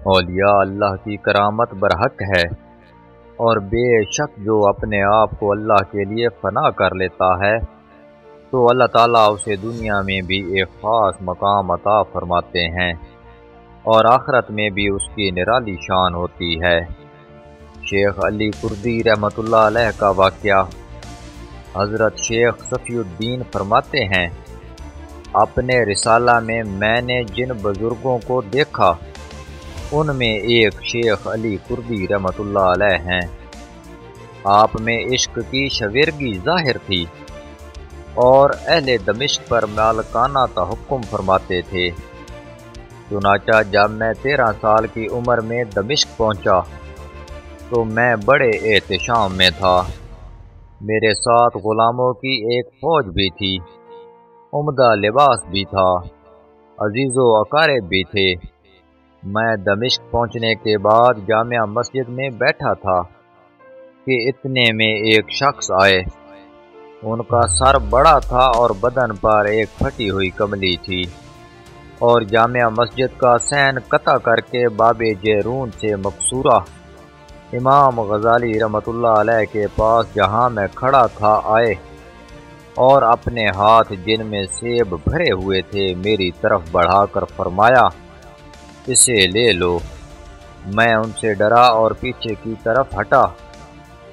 اولیاء اللہ کی کرامت برحق ہے، اور بے شک جو اپنے آپ کو اللہ کے لیے فنا کر لیتا ہے تو اللہ تعالیٰ اسے دنیا میں بھی ایک خاص مقام عطا فرماتے ہیں اور آخرت میں بھی اس کی نرالی شان ہوتی ہے۔ شیخ علی کردی رحمۃ اللہ علیہ کا واقعہ۔ حضرت شیخ صفی الدین فرماتے ہیں، اپنے رسالہ میں نے جن بزرگوں کو دیکھا ان میں ایک شیخ علی کردی رحمۃ اللہ علیہ ہیں۔ آپ میں عشق کی شویرگی ظاہر تھی اور اہل دمشق پر مالکانہ تحکم فرماتے تھے۔ چنانچہ جب میں 13 سال کی عمر میں دمشق پہنچا تو میں بڑے احتشام میں تھا۔ میرے ساتھ غلاموں کی ایک فوج بھی تھی، عمدہ لباس بھی تھا، عزیز و اقارب بھی تھے۔ میں دمشق پہنچنے کے بعد جامع مسجد میں بیٹھا تھا کہ اتنے میں ایک شخص آئے۔ ان کا سر بڑا تھا اور بدن پر ایک پھٹی ہوئی کملی تھی، اور جامع مسجد کا سین قطع کر کے باب جیرون سے مقصورہ امام غزالی رحمۃ اللہ علیہ کے پاس جہاں میں کھڑا تھا آئے، اور اپنے ہاتھ جن میں سیب بھرے ہوئے تھے میری طرف بڑھا کر فرمایا، اسے لے لو۔ میں ان سے ڈرا اور پیچھے کی طرف ہٹا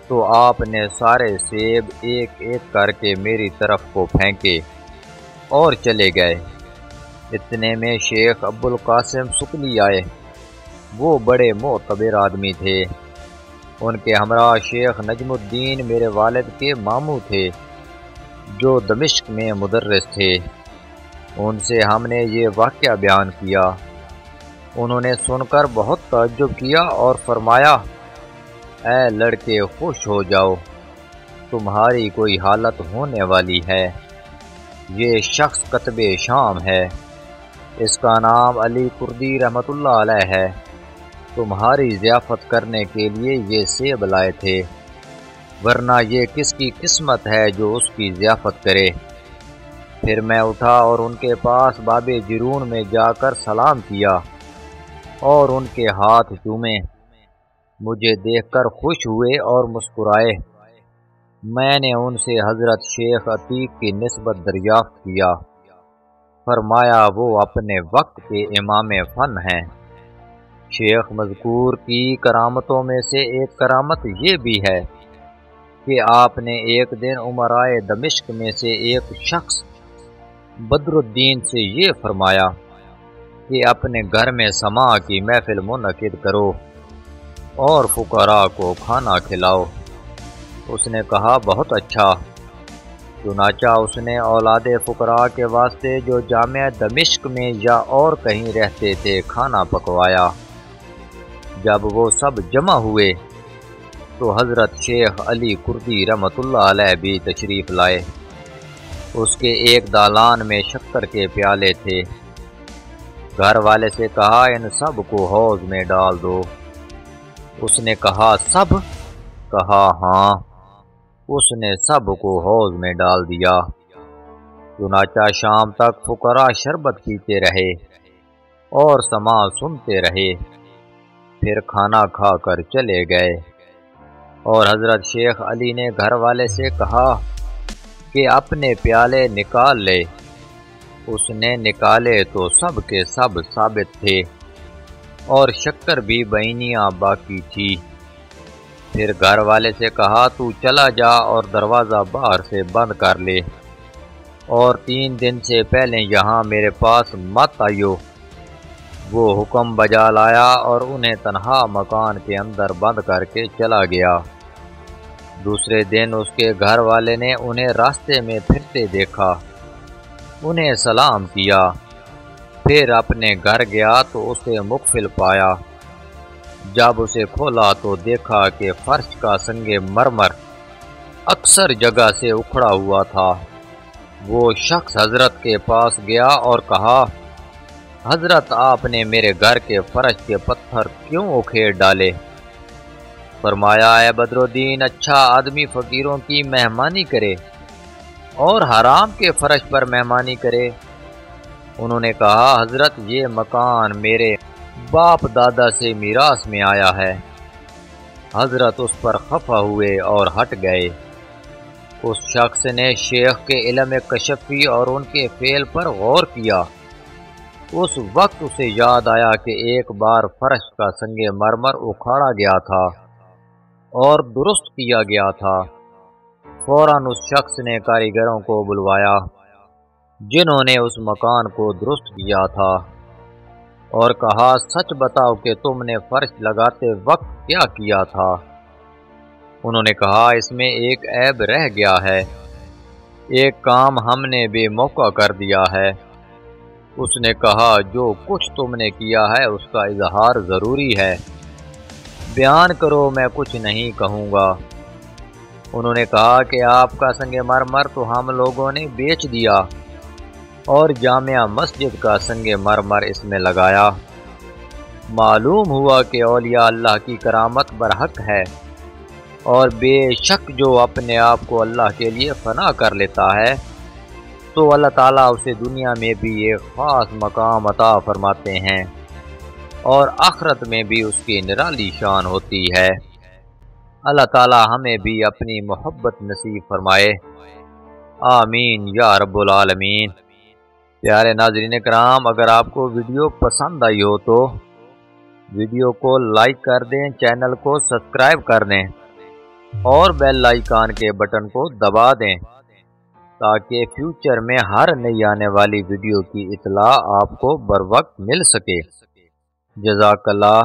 تو آپ نے سارے سیب ایک ایک کر کے میری طرف کو پھینکے اور چلے گئے۔ اتنے میں شیخ ابو القاسم سکلی آئے۔ وہ بڑے معتبر آدمی تھے۔ ان کے ہمراہ شیخ نجم الدین میرے والد کے ماموں تھے جو دمشق میں مدرس تھے۔ ان سے ہم نے یہ واقعہ بیان کیا۔ انہوں نے سن کر بہت تعجب کیا اور فرمایا، اے لڑکے خوش ہو جاؤ، تمہاری کوئی حالت ہونے والی ہے۔ یہ شخص کتب شام ہے، اس کا نام علی کردی رحمۃ اللہ علیہ ہے۔ تمہاری ضیافت کرنے کے لیے یہ سیب لائے تھے، ورنہ یہ کس کی قسمت ہے جو اس کی ضیافت کرے۔ پھر میں اٹھا اور ان کے پاس باب جرون میں جا کر سلام کیا اور ان کے ہاتھ چومے۔ مجھے دیکھ کر خوش ہوئے اور مسکرائے۔ میں نے ان سے حضرت شیخ عتیق کی نسبت دریافت کیا۔ فرمایا وہ اپنے وقت کے امام فن ہیں۔ شیخ مذکور کی کرامتوں میں سے ایک کرامت یہ بھی ہے کہ آپ نے ایک دن امرائے دمشق میں سے ایک شخص بدر الدین سے یہ فرمایا کہ اپنے گھر میں سماع کی محفل منعقد کرو اور فقراء کو کھانا کھلاؤ۔ اس نے کہا، بہت اچھا۔ چنانچہ اس نے اولاد فقراء کے واسطے جو جامع دمشق میں یا اور کہیں رہتے تھے کھانا پکوایا۔ جب وہ سب جمع ہوئے تو حضرت شیخ علی کردی رحمۃ اللہ علیہ بھی تشریف لائے۔ اس کے ایک دالان میں شکر کے پیالے تھے۔ گھر والے سے کہا، ان سب کو حوض میں ڈال دو۔ اس نے کہا، سب؟ کہا، ہاں۔ اس نے سب کو حوض میں ڈال دیا۔ چنانچہ شام تک فقراء شربت پیتے رہے اور سماع سنتے رہے، پھر کھانا کھا کر چلے گئے۔ اور حضرت شیخ علی نے گھر والے سے کہا کہ اپنے پیالے نکال لے۔ اس نے نکالے تو سب کے سب ثابت تھے اور شکر بھی بینیاں باقی تھی۔ پھر گھر والے سے کہا، تو چلا جا اور دروازہ باہر سے بند کر لے، اور 3 دن سے پہلے یہاں میرے پاس مت آئیو۔ وہ حکم بجا لایا اور انہیں تنہا مکان کے اندر بند کر کے چلا گیا۔ دوسرے دن اس کے گھر والے نے انہیں راستے میں پھرتے دیکھا، انہیں سلام کیا، پھر اپنے گھر گیا تو اسے مقفل پایا۔ جب اسے کھولا تو دیکھا کہ فرش کا سنگ مرمر اکثر جگہ سے اکھڑا ہوا تھا۔ وہ شخص حضرت کے پاس گیا اور کہا، حضرت آپ نے میرے گھر کے فرش کے پتھر کیوں اکھیڑ ڈالے؟ فرمایا، اے بدر الدین، اچھا آدمی فقیروں کی مہمانی کرے اور حرام کے فرش پر مہمانی کرے؟ انہوں نے کہا، حضرت یہ مکان میرے باپ دادا سے میراث میں آیا ہے۔ حضرت اس پر خفا ہوئے اور ہٹ گئے۔ اس شخص نے شیخ کے علم کشفی اور ان کے فعل پر غور کیا۔ اس وقت اسے یاد آیا کہ ایک بار فرش کا سنگ مرمر اکھاڑا گیا تھا اور درست کیا گیا تھا۔ فوراً اس شخص نے کاریگروں کو بلوایا جنہوں نے اس مکان کو درست کیا تھا اور کہا، سچ بتاؤ کہ تم نے فرش لگاتے وقت کیا کیا تھا؟ انہوں نے کہا، اس میں ایک عیب رہ گیا ہے، ایک کام ہم نے بے موقع کر دیا ہے۔ اس نے کہا، جو کچھ تم نے کیا ہے اس کا اظہار ضروری ہے، بیان کرو، میں کچھ نہیں کہوں گا۔ انہوں نے کہا کہ آپ کا سنگ مرمر تو ہم لوگوں نے بیچ دیا اور جامع مسجد کا سنگ مرمر اس میں لگایا۔ معلوم ہوا کہ اولیاء اللہ کی کرامت برحق ہے، اور بے شک جو اپنے آپ کو اللہ کے لیے فنا کر لیتا ہے تو اللہ تعالیٰ اسے دنیا میں بھی ایک خاص مقام عطا فرماتے ہیں اور آخرت میں بھی اس کی نرالی شان ہوتی ہے۔ اللہ تعالیٰ ہمیں بھی اپنی محبت نصیب فرمائے، آمین یا رب العالمین۔ پیارے ناظرین کرام، اگر آپ کو ویڈیو پسند آئی ہو تو ویڈیو کو لائک کر دیں، چینل کو سبسکرائب کر دیں اور بیل آئیکن کے بٹن کو دبا دیں تاکہ فیوچر میں ہر نئی آنے والی ویڈیو کی اطلاع آپ کو بر وقت مل سکے۔ جزاک اللہ۔